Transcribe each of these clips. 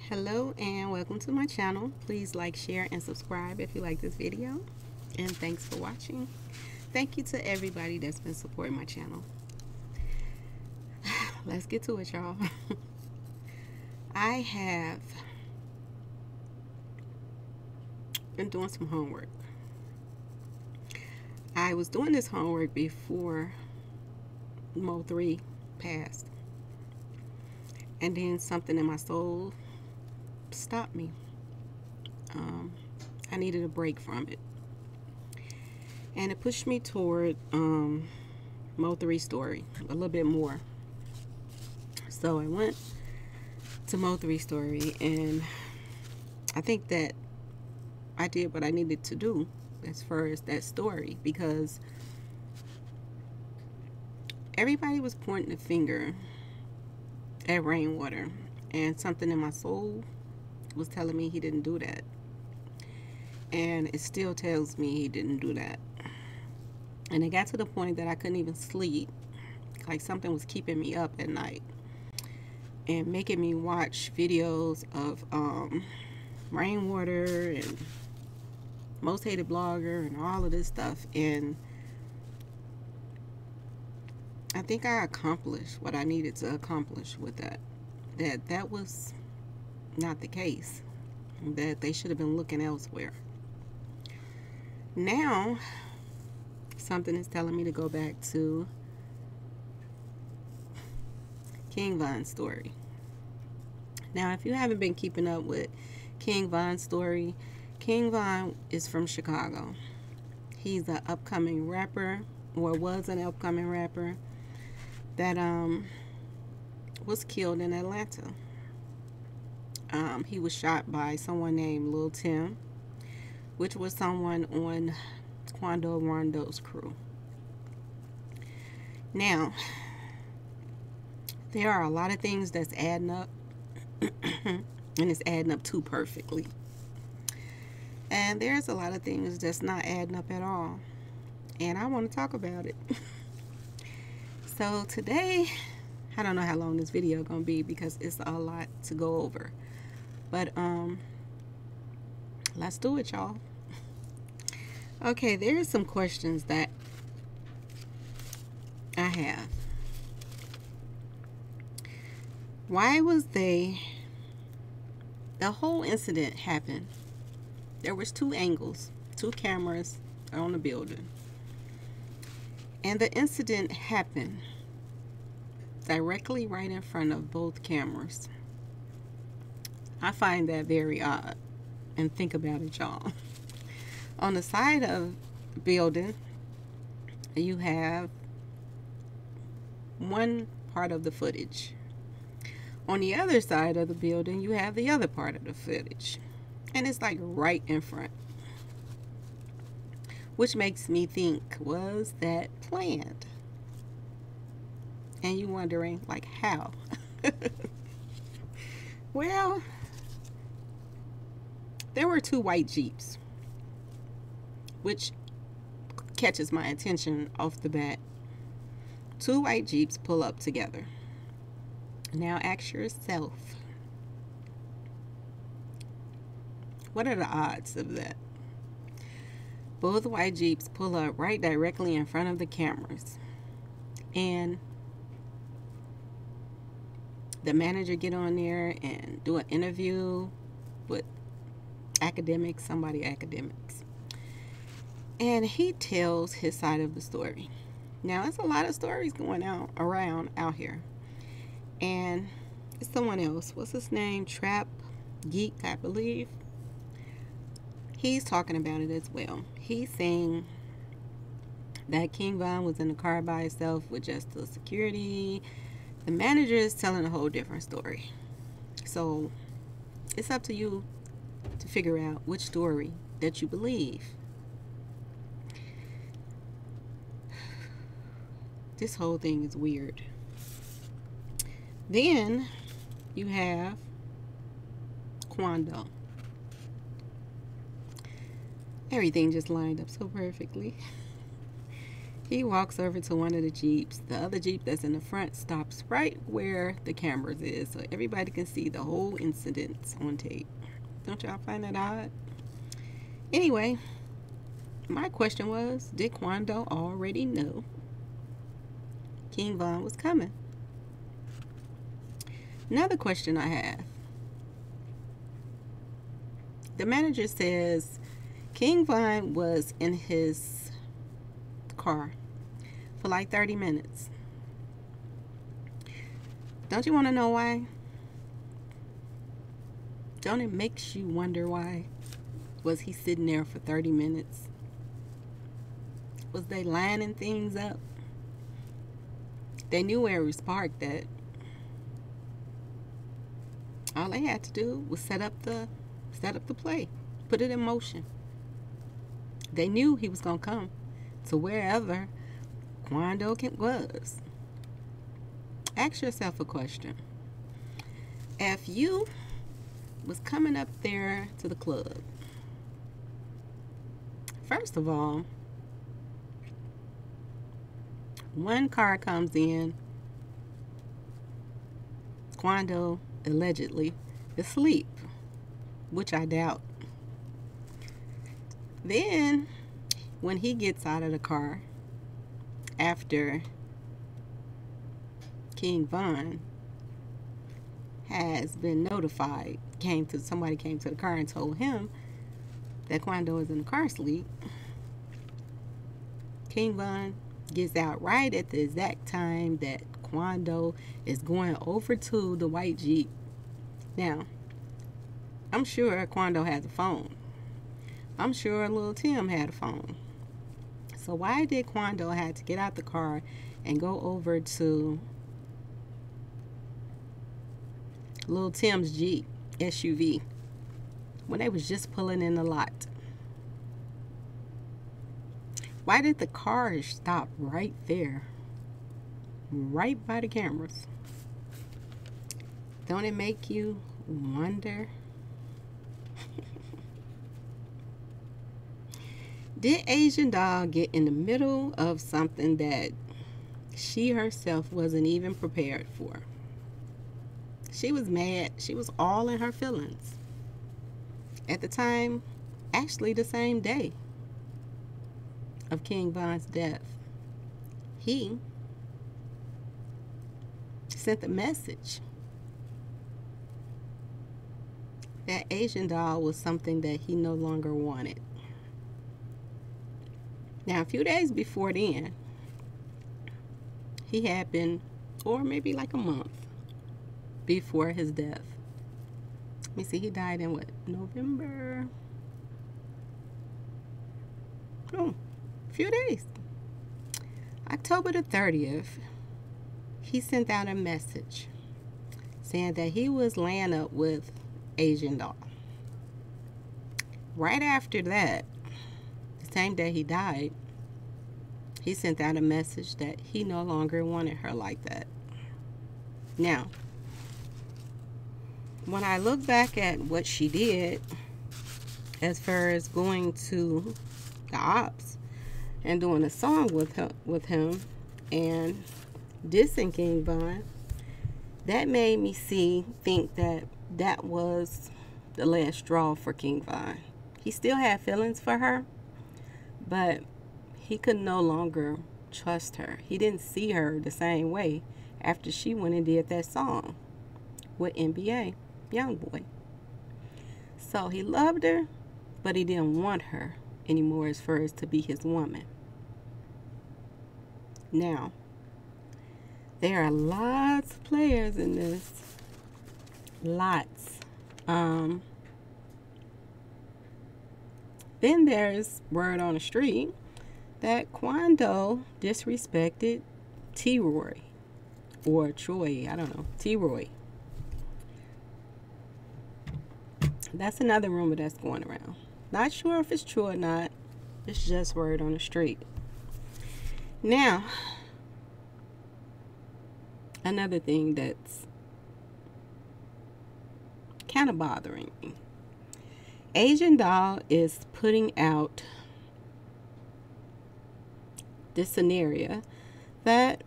Hello and welcome to my channel. Please like, share, and subscribe if you like this video. And thanks for watching. Thank you to everybody that's been supporting my channel. Let's get to it, y'all. I have been doing some homework. I was doing this homework before Mo 3 passed. And then something in my soul stopped me. I needed a break from it. And it pushed me toward Mo 3 story a little bit more. So I went to Mo 3 story, and I think that I did what I needed to do as far as that story, because everybody was pointing the finger at Rainwater, and something in my soul was telling me he didn't do that, and it still tells me he didn't do that. And it got to the point that I couldn't even sleep, like something was keeping me up at night and making me watch videos of Rainwater and Most Hated Blogger and all of this stuff. And I think I accomplished what I needed to accomplish with that. That was not the case. That they should have been looking elsewhere. Now, something is telling me to go back to King Von's story. Now, if you haven't been keeping up with King Von's story, King Von is from Chicago. He's an upcoming rapper, or was an upcoming rapper, that was killed in Atlanta. He was shot by someone named Lil Tim, which was someone on Quando Rondo's crew. Now, there are a lot of things that's adding up, and it's adding up too perfectly. And there's a lot of things that's not adding up at all. And I want to talk about it. So today, I don't know how long this video is going to be because it's a lot to go over. But let's do it, y'all. Okay, there's some questions that I have. Why was the whole incident happened? There was two angles, two cameras on the building. And the incident happened directly right in front of both cameras. I find that very odd. And think about it, y'all. On the side of the building, you have one part of the footage. On the other side of the building, you have the other part of the footage. And it's like right in front. Which makes me think, was that planned? And you wondering, like, how? Well, there were two white Jeeps, which catches my attention off the bat. Two white Jeeps pull up together. Now ask yourself, what are the odds of that? Both white Jeeps pull up right directly in front of the cameras. And the manager get on there and do an interview with academics. And he tells his side of the story. Now, there's a lot of stories going around out here. And it's someone else. What's his name? Trap Geek, I believe. He's talking about it as well. He's saying that King Von was in the car by himself with just the security. The manager is telling a whole different story. So it's up to you to figure out which story that you believe. This whole thing is weird. Then you have Quando. Everything just lined up so perfectly. He walks over to one of the Jeeps. The other Jeep that's in the front stops right where the cameras is, so everybody can see the whole incident on tape. Don't y'all find that odd? Anyway, my question was, did Quando already know King Von was coming? Another question I have. The manager says King Von was in his car for like 30 minutes. Don't you want to know why? Don't it makes you wonder why was he sitting there for 30 minutes? Was they lining things up? They knew where it was parked at. All they had to do was set up the play, put it in motion. They knew he was gonna come to wherever Quando was. Ask yourself a question. If you was coming up there to the club, first of all, one car comes in, Quando allegedly asleep, which I doubt. Then when he gets out of the car after King Von has been notified, somebody came to the car and told him that Quando is in the car asleep, King Von gets out right at the exact time that Quando is going over to the white Jeep. Now, I'm sure Quando has a phone. I'm sure Lil Tim had a phone. So why did Quando have to get out the car and go over to Lil Tim's Jeep SUV when they was just pulling in the lot? Why did the car stop right there, right by the cameras? Don't it make you wonder? Did Asian Doll get in the middle of something that she herself wasn't even prepared for? She was mad. She was all in her feelings. At the time, actually the same day of King Von's death, he sent a message that Asian Doll was something that he no longer wanted. Now, a few days before then, he had been, or maybe like a month before his death. Let me see, he died in what, November? Oh, a few days. October the 30th, he sent out a message saying that he was laying up with Asian Doll. Right after that, the same day he died, he sent out a message that he no longer wanted her like that. Now, when I look back at what she did, as far as going to the ops and doing a song with him and dissing King Von, that made me think that was the last straw for King Von. He still had feelings for her, but he could no longer trust her. He didn't see her the same way after she went and did that song with NBA Youngboy. So he loved her, but he didn't want her anymore as far as to be his woman. Now, there are lots of players in this. Lots. Then there's word on the street that Quando disrespected T-Roy. Or Troy, I don't know. T-Roy. That's another rumor that's going around. Not sure if it's true or not. It's just word on the street. Now, another thing that's kind of bothering me. Asian Doll is putting out this scenario that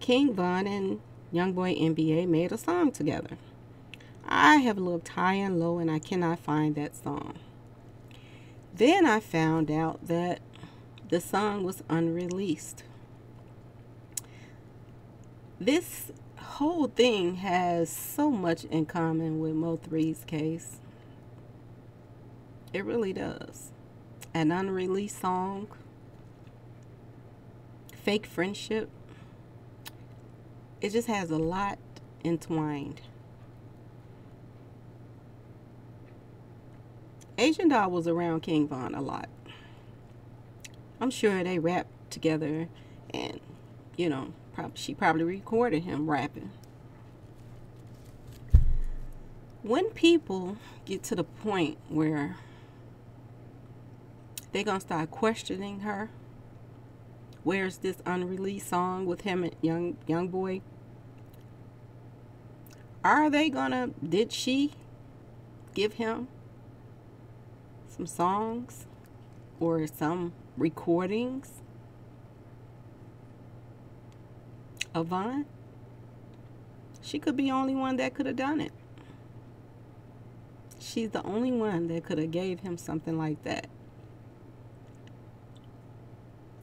King Von and Youngboy NBA made a song together. I have looked high and low and I cannot find that song. Then I found out that the song was unreleased. This whole thing has so much in common with Mo3's case. It really does. An unreleased song, fake friendship. It just has a lot entwined. Asian Doll was around King Von a lot. I'm sure they rapped together and, she probably recorded him rapping. When people get to the point where they're going to start questioning her, where's this unreleased song with him and Youngboy? Did she give him some songs or some recordings of Von? She could be the only one that could have done it. She's the only one that could have gave him something like that.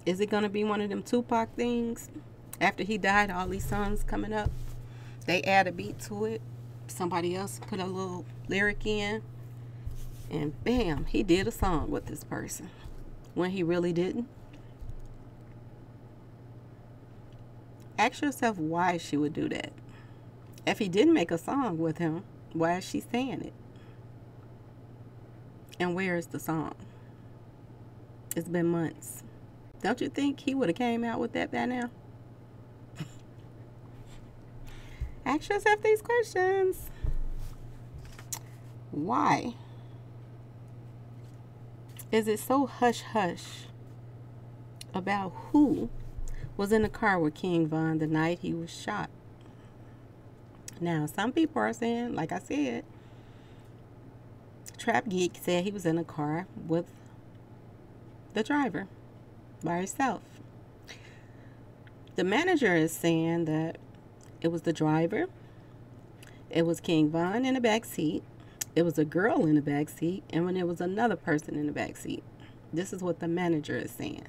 Is it going to be one of them Tupac things? After he died, all these songs coming up, they add a beat to it. Somebody else put a little lyric in. And bam, he did a song with this person when he really didn't. Ask yourself why she would do that. If he didn't make a song with him, why is she saying it? And where is the song? It's been months. Don't you think he would have came out with that by now? Ask yourself these questions. Why is it so hush-hush about who was in the car with King Von the night he was shot? Now, some people are saying, like I said, Trap Geek said he was in a car with the driver by herself. The manager is saying that it was the driver, it was King Von in the back seat, it was a girl in the back seat, and when there was another person in the back seat. This is what the manager is saying,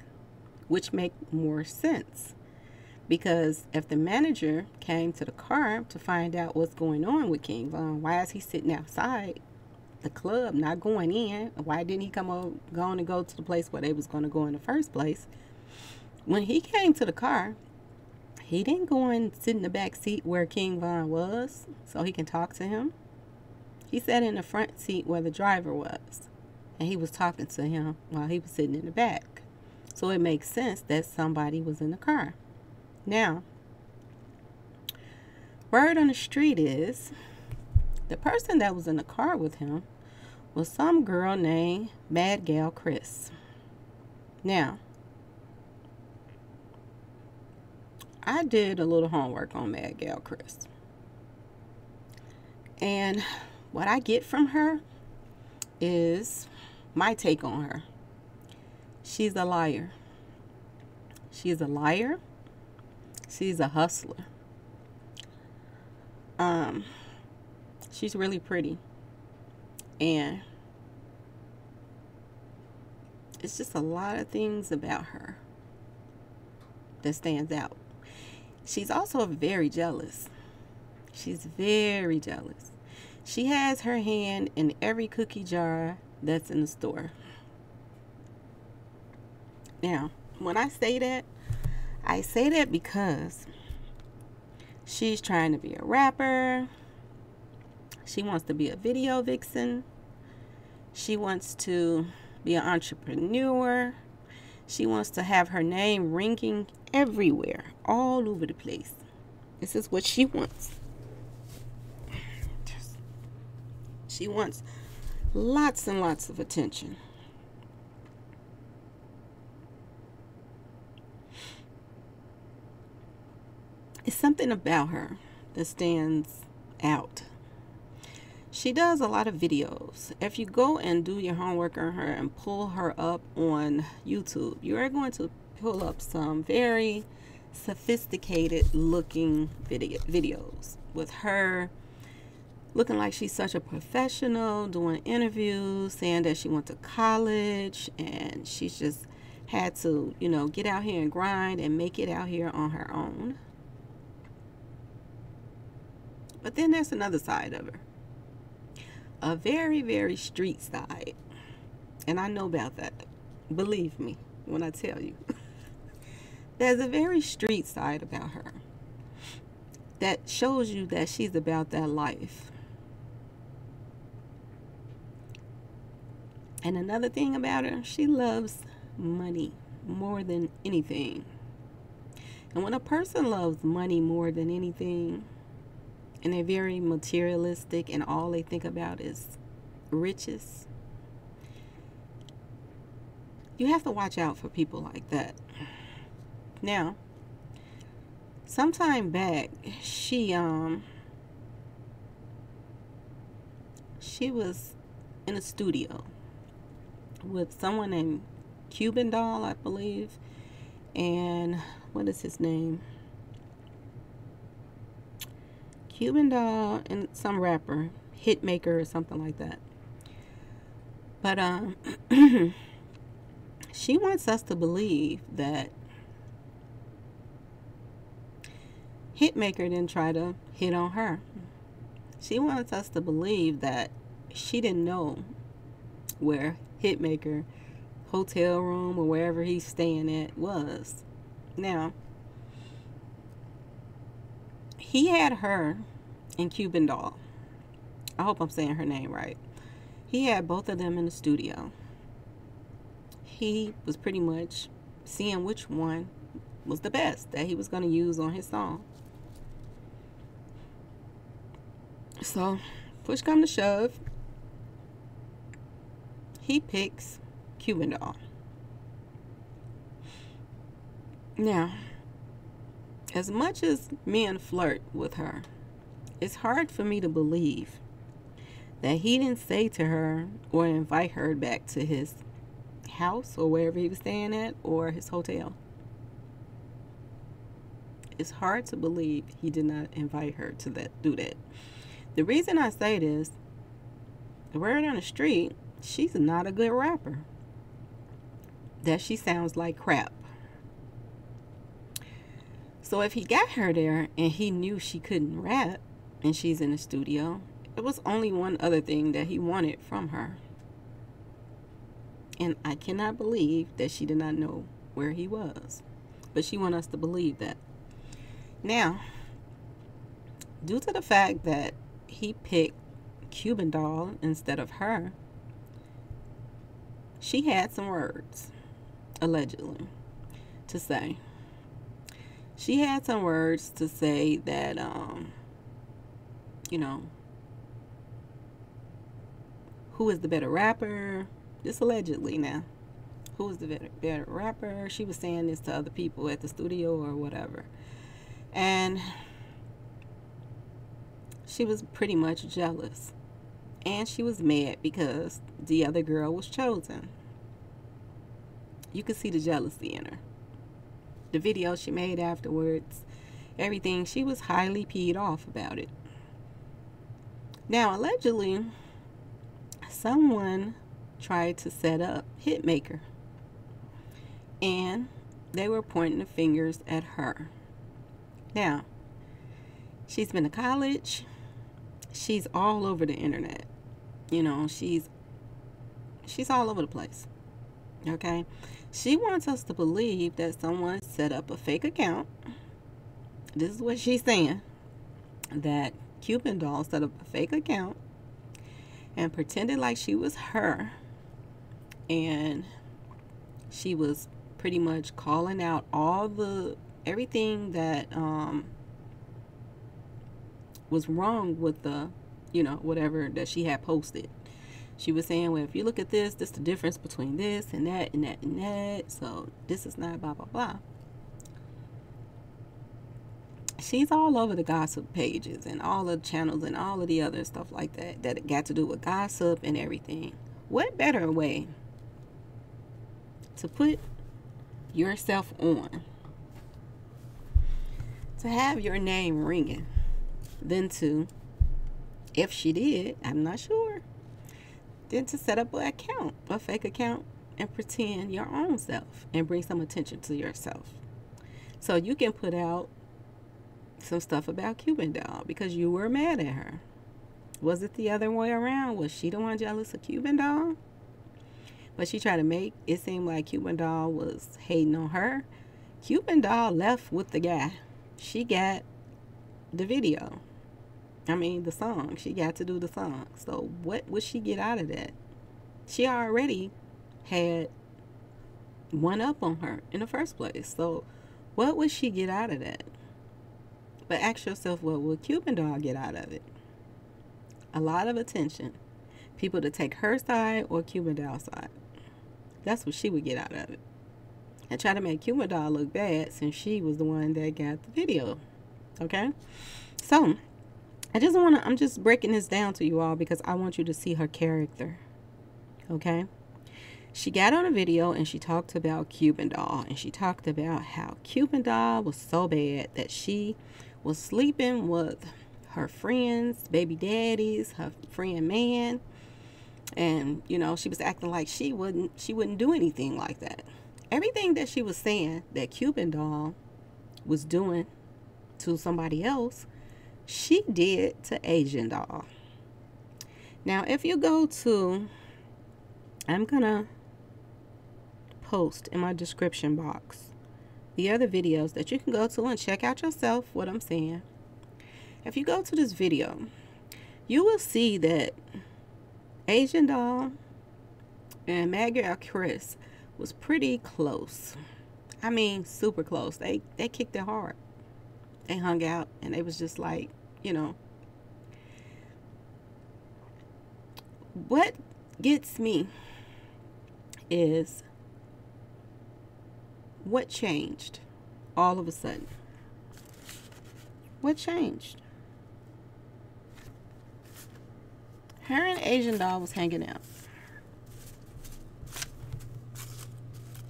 which make more sense. Because if the manager came to the car to find out what's going on with King Von, why is he sitting outside the club, not going in? Why didn't he go to the place where they was going to go in the first place? When he came to the car, he didn't go and sit in the back seat where King Von was so he can talk to him. He sat in the front seat where the driver was, and he was talking to him while he was sitting in the back. So it makes sense that somebody was in the car. Now, word on the street is the person that was in the car with him was some girl named Madgalkris. Now, I did a little homework on Madgalkris. And what I get from her is my take on her. She's a liar. She's a liar. She's a hustler. She's really pretty. And it's just a lot of things about her that stands out. She's also very jealous. She's very jealous. She has her hand in every cookie jar that's in the store. Now, when I say that because she's trying to be a rapper. She wants to be a video vixen. She wants to be an entrepreneur. She wants to have her name ringing everywhere, all over the place. This is what she wants. She wants lots and lots of attention. It's something about her that stands out. She does a lot of videos. If you go and do your homework on her and pull her up on YouTube, you are going to pull up some very sophisticated looking videos with her looking like she's such a professional, doing interviews, saying that she went to college and she's just had to, you know, get out here and grind and make it out here on her own. But then there's another side of her, a very, very street side. And I know about that. Believe me when I tell you. There's a very street side about her that shows you that she's about that life. And another thing about her, she loves money more than anything. And when a person loves money more than anything, and they're very materialistic and all they think about is riches, you have to watch out for people like that. Now, sometime back, she was in a studio with someone named Cuban Doll, I believe, and what is his name? Cuban Doll and some rapper, Hitmaker or something like that. But she wants us to believe that Hitmaker didn't try to hit on her. She wants us to believe that she didn't know where Hitmaker hotel room or wherever he's staying at was. Now, he had her and Cuban Doll. I hope I'm saying her name right. He had both of them in the studio. He was pretty much seeing which one was the best that he was going to use on his song. So, push come to shove, he picks Cuban Doll. Now, as much as men flirt with her, it's hard for me to believe that he didn't say to her or invite her back to his house or wherever he was staying at or his hotel. It's hard to believe he did not invite her to do that. The reason I say this, the word on the street, she's not a good rapper. That she sounds like crap. So if he got her there and he knew she couldn't rap and she's in the studio, it was only one other thing that he wanted from her. And I cannot believe that she did not know where he was. But she wants us to believe that. Now, due to the fact that he picked Cuban Doll instead of her, she had some words, allegedly, to say. She had some words to say that, you know, who is the better rapper? This allegedly now. Who is the better rapper? She was saying this to other people at the studio or whatever. And she was pretty much jealous. And she was mad because the other girl was chosen. You could see the jealousy in her. The video she made afterwards, everything, she was highly peed off about it. Now, allegedly, someone tried to set up Hitmaker. And they were pointing the fingers at her. Now, she's been to college. She's all over the internet. You know, she's all over the place. Okay? She wants us to believe that someone set up a fake account. This is what she's saying. That Cuban Doll set up a fake account and pretended like she was her. And she was pretty much calling out everything that was wrong with the, you know, whatever that she had posted. She was saying, well, if you look at this is the difference between this and that and that and that. So this is not blah, blah, blah. She's all over the gossip pages and all the channels and all of the other stuff like that, that got to do with gossip and everything. What better way to put yourself on to have your name ringing than to, if she did, I'm not sure, then to set up an account, a fake account, and pretend your own self and bring some attention to yourself. So you can put out some stuff about Cuban Doll because you were mad at her. Was it the other way around? Was she the one jealous of Cuban Doll? But she tried to make it seem like Cuban Doll was hating on her. Cuban Doll left with the guy. She got the video. I mean, the song. She got to do the song. So what would she get out of that? She already had one up on her in the first place. So what would she get out of that? But ask yourself, what would Cuban Doll get out of it? A lot of attention. People to take her side or Cuban Doll's side. That's what she would get out of it. And try to make Cuban Doll look bad since she was the one that got the video. Okay? So, I'm just breaking this down to you all because I want you to see her character. Okay? She got on a video and she talked about Cuban Doll. And she talked about how Cuban Doll was so bad that she was sleeping with her friends, baby daddies, her friend man. And, you know, she was acting like she wouldn't do anything like that. Everything that she was saying that Cuban Doll was doing to somebody else, she did to Asian Doll. Now, if you go to, I'm going to post in my description box the other videos that you can go to and check out yourself what I'm saying. If you go to this video, you will see that Asian Doll and Madgalkris was pretty close. I mean, super close. They kicked it hard. They hung out and they was just like, you know. What gets me is what changed all of a sudden. What changed? Her and Asian Doll was hanging out.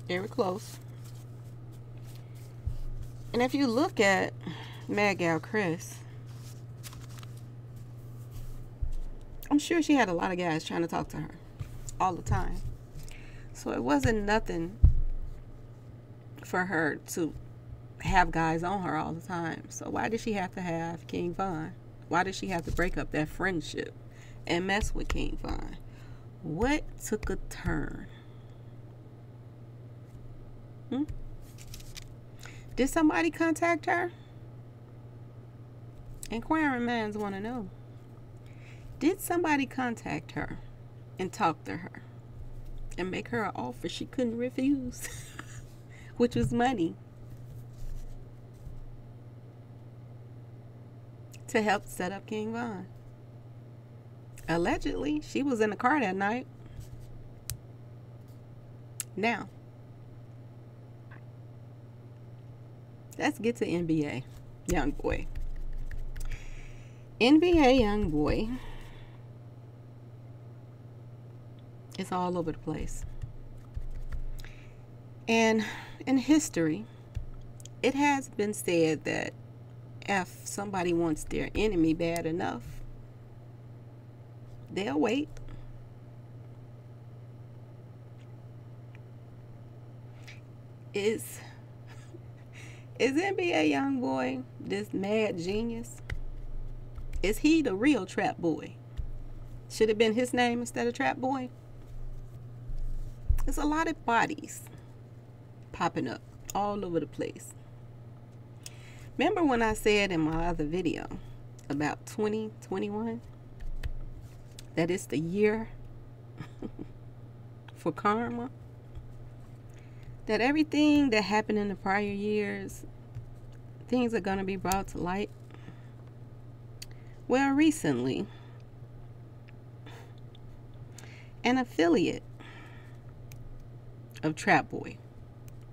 Very close. And if you look at Madgalkris, I'm sure she had a lot of guys trying to talk to her all the time. So it wasn't nothing for her to have guys on her all the time. So why did she have to have King Von? Why did she have to break up that friendship and mess with King Von? What took a turn? Did somebody contact her? Inquiring minds want to know. Did somebody contact her and talk to her and make her an offer she couldn't refuse, which was money, to help set up King Von? Allegedly, she was in the car that night. Now, let's get to NBA Youngboy. NBA Youngboy is all over the place. And in history, it has been said that if somebody wants their enemy bad enough, they'll wait. Is NBA Youngboy this mad genius? Is he the real Trap Boy? Should have been his name instead of Trap Boy? There's a lot of bodies popping up all over the place. Remember when I said in my other video about 2021 that it's the year for karma? That everything that happened in the prior years, things are going to be brought to light. Well, recently, an affiliate of Trap Boy,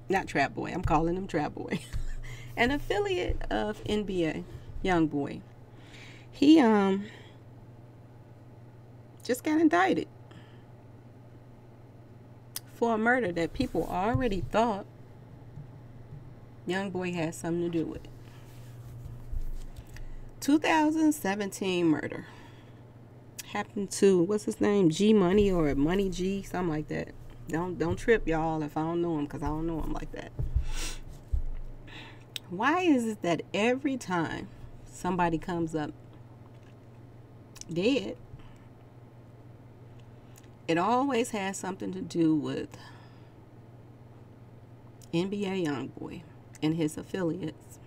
not Trap Boy, I'm calling him Trap Boy, an affiliate of NBA Youngboy, he just got indicted for a murder that people already thought Youngboy had something to do with it. 2017 murder happened to, what's his name, G Money or Money G, something like that. Don't trip, y'all, if I don't know him, because I don't know him like that. Why is it that every time somebody comes up dead, it always has something to do with NBA Youngboy and his affiliates?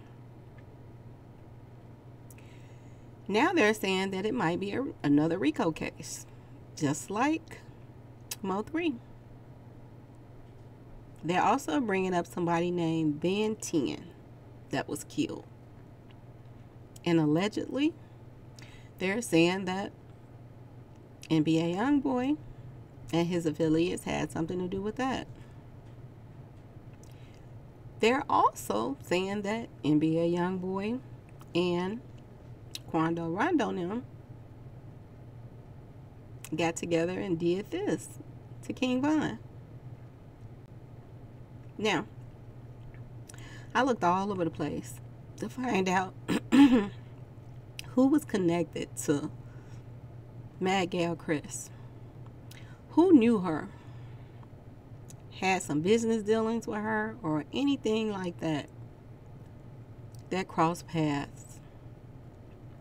Now they're saying that it might be another RICO case, just like Mo3. They're also bringing up somebody named Ben 10 that was killed. And allegedly, they're saying that NBA Youngboy and his affiliates had something to do with that. They're also saying that NBA Youngboy and Quando Rondo them got together and did this to King Von. Now, I looked all over the place to find out who was connected to Madgalkris. Who knew her? Had some business dealings with her or anything like that crossed paths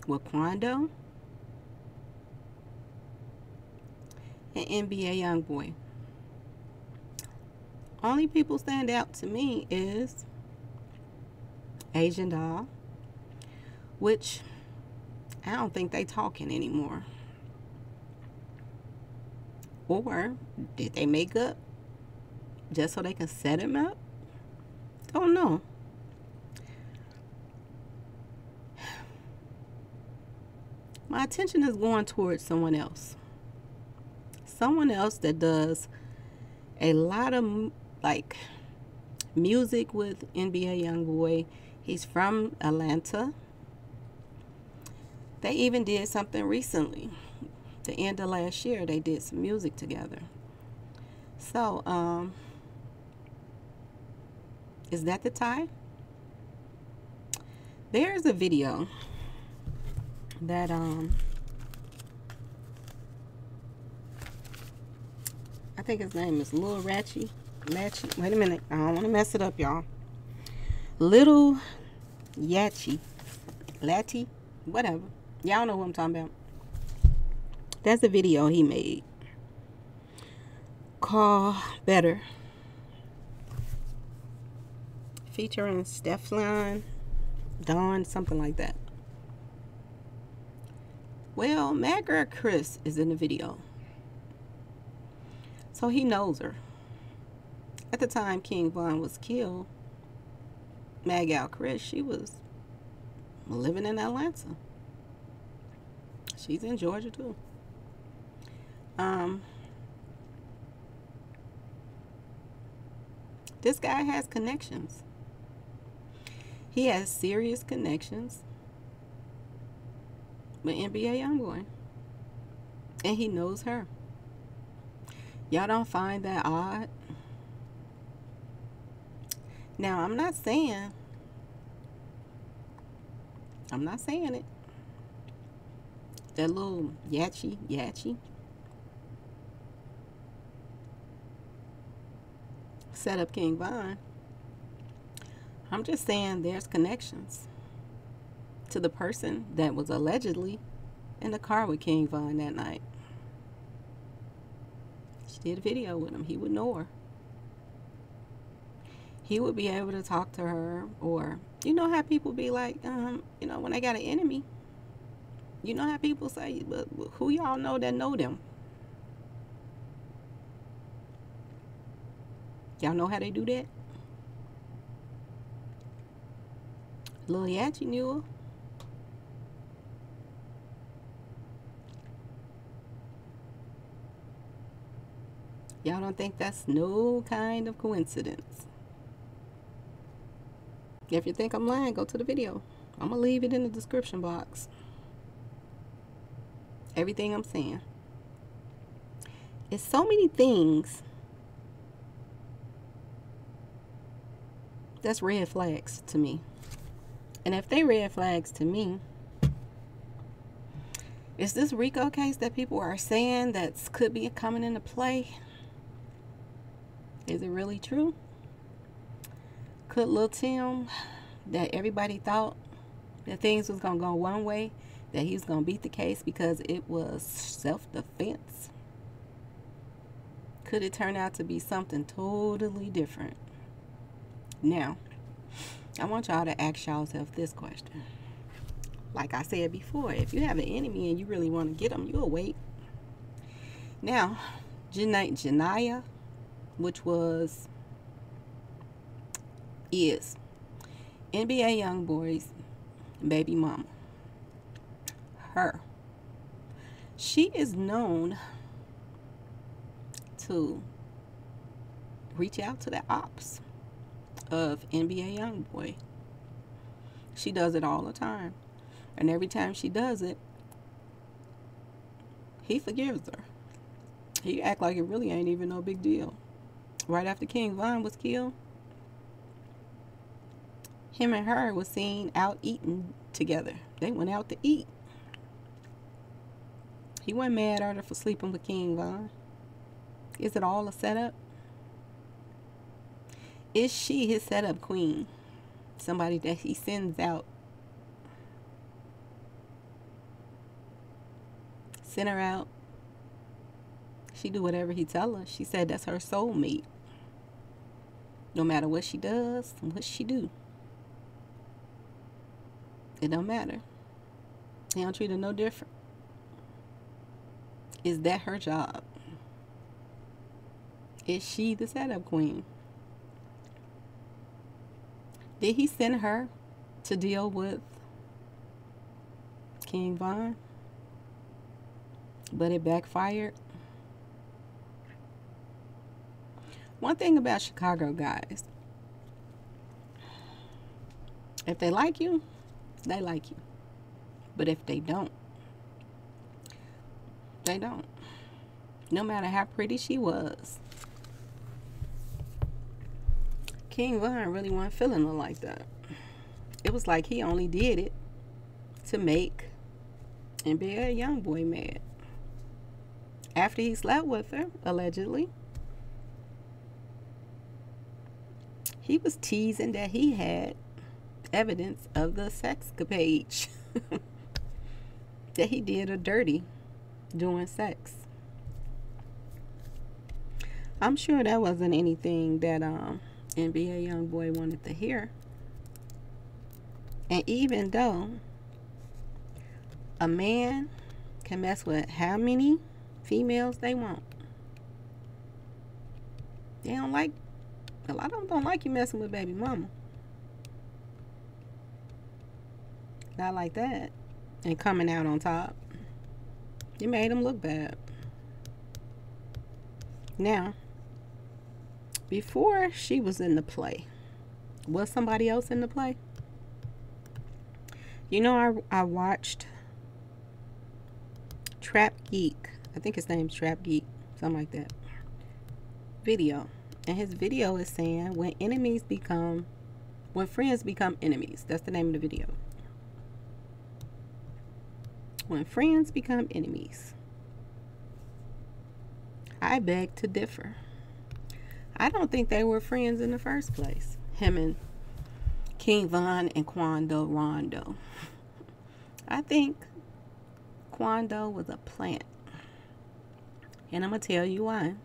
with Quando and NBA Youngboy. Only people stand out to me is Asian Doll, which I don't think they talking anymore. Or did they make up just so they can set him up? Don't know. My attention is going towards someone else. Someone else that does a lot of like music with NBA Youngboy. He's from Atlanta. They even did something recently. The end of last year, they did some music together. So, is that the tie? There's a video that I think his name is Lil Yachty. Wait a minute, I don't want to mess it up, y'all. Lil Yachty, whatever. Y'all know what I'm talking about. That's the video he made called Better, featuring Stefan, Dawn, something like that. Well, Madgalkris is in the video, so he knows her. At the time King Von was killed, Madgalkris, she was living in Atlanta. She's in Georgia too. This guy has connections. He has serious connections with NBA Youngboy, and he knows her. Y'all don't find that odd? Now, I'm not saying it. That little Yachty set up King Von. I'm just saying there's connections to the person that was allegedly in the car with King Von that night. She did a video with him. He would know her. He would be able to talk to her. Or, you know how people be like, you know, when they got an enemy, you know how people say, but who y'all know that know them? Y'all know how they do that? Lil Yachty knew her. Y'all don't think that's no kind of coincidence? If you think I'm lying, go to the video. I'm going to leave it in the description box. Everything I'm saying. It's so many things That's red flags to me. And if they red flags to me, is this RICO case that people are saying that could be coming into play? Is it really true? Could Lil Tim, that everybody thought that things was going to go one way, that he was going to beat the case because it was self-defense? Could it turn out to be something totally different? Now, I want y'all to ask yourself this question. Like I said before, if you have an enemy and you really want to get them, you'll wait. Now, Janaya, which is NBA Youngboy's baby mama. She is known to reach out to the ops of NBA Youngboy. She does it all the time. And every time she does it, he forgives her. He act like it really ain't even no big deal. Right after King Von was killed, him and her was seen out eating together. They went out to eat. He wasn't mad at her for sleeping with King Von. Is it all a setup? Is she his setup queen? Somebody that he sends out. Send her out. She do whatever he tell her. She said that's her soulmate. No matter what she does, what she do. It don't matter. He don't treat her no different. Is that her job? Is she the setup queen? Did he send her to deal with King Von? But it backfired. One thing about Chicago guys, if they like you, they like you. But if they don't, they don't. No matter how pretty she was. King Von really wasn't feeling her like that. It was like he only did it to make NBA Youngboy mad. After he slept with her, allegedly, he was teasing that he had evidence of the sexcapade. That he did her dirty doing sex. I'm sure that wasn't anything that NBA Youngboy wanted to hear. And even though a man can mess with how many females they want, they don't like, a lot of them don't like you messing with baby mama. Not like that. And coming out on top. You made them look bad. Now, before she was in the play, was somebody else in the play? You know, I watched Trap Geek. I think his name's Trap Geek. Something like that. Video. And his video is saying when friends become enemies. That's the name of the video. When friends become enemies. I beg to differ. I don't think they were friends in the first place. Him and King Von and Quando Rondo. I think Quando was a plant. And I'm going to tell you why.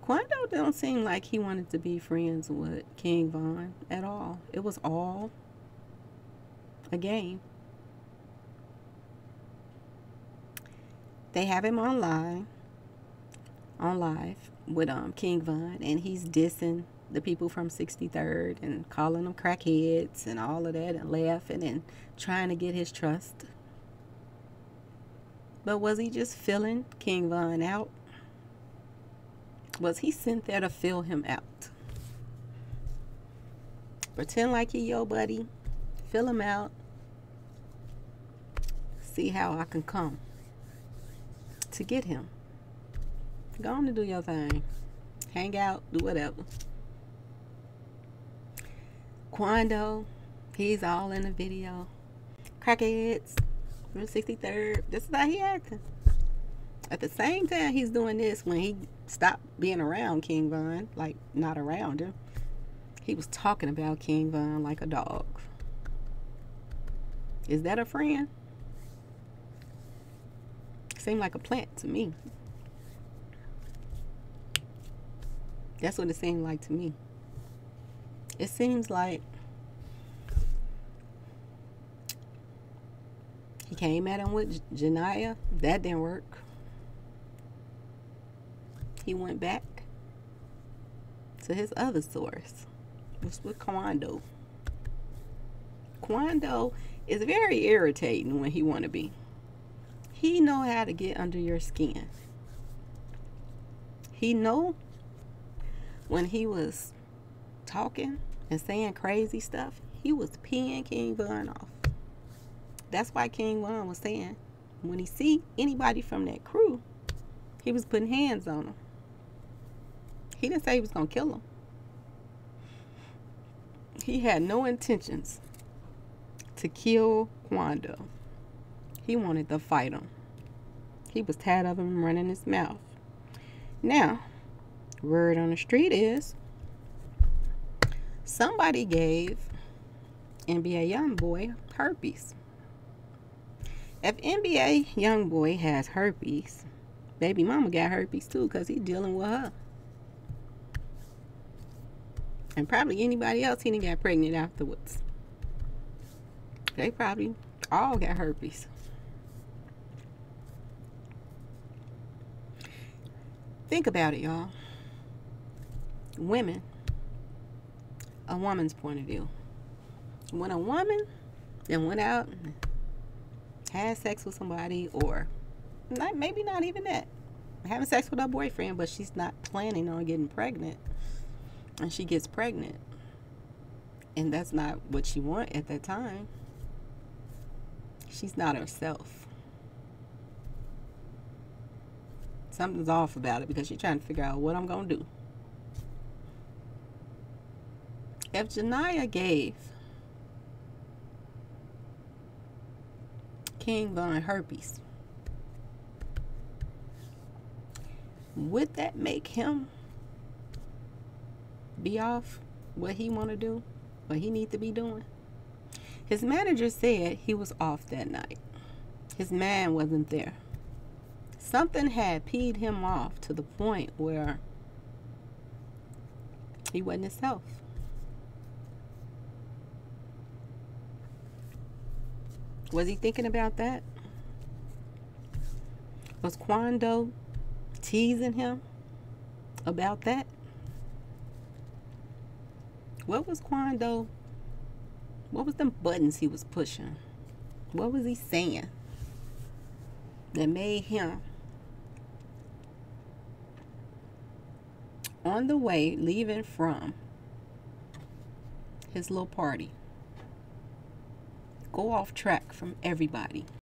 Quando don't seem like he wanted to be friends with King Von at all. It was all a game. They have him on live with King Von, and he's dissing the people from 63rd and calling them crackheads and all of that and laughing and trying to get his trust. But was he just filling King Von out? Was he sent there to fill him out? Pretend like he your buddy, fill him out, see how I can come to get him. Go on and do your thing. Hang out, do whatever. Quando, he's all in the video. Crackheads from 63rd. This is how he acting. At the same time he's doing this, when he stopped being around King Von, like not around him, he was talking about King Von like a dog. Is that a friend? Seemed like a plant to me. That's what it seemed like to me. It seems like he came at him with Janaya. That didn't work. He went back to his other source, which was Quando. Quando is very irritating when he want to be. He know how to get under your skin. He know when he was talking and saying crazy stuff, he was peeing King Von off. That's why King Von was saying when he see anybody from that crew, he was putting hands on them. He didn't say he was going to kill them. He had no intentions to kill Quando. He wanted to fight him. He was tired of him running his mouth. Now, word on the street is somebody gave NBA Youngboy herpes. If NBA Youngboy has herpes, baby mama got herpes too, because he's dealing with her. And probably anybody else he done got pregnant afterwards. They probably all got herpes. Think about it, y'all. Women, a woman's point of view. When a woman then went out and had sex with somebody, or maybe not even that, having sex with her boyfriend, but she's not planning on getting pregnant, and she gets pregnant, and that's not what she want at that time, she's not herself. Something's off about it, because she's trying to figure out what I'm gonna do. If Janaya gave King Von herpes, would that make him be off what he want to do, what he need to be doing? His manager said he was off that night. His man wasn't there. Something had peed him off to the point where he wasn't himself. Was he thinking about that? Was Quando teasing him about that? What was Quando? What was them buttons he was pushing? What was he saying that made him, on the way leaving from his little party, go off track from everybody?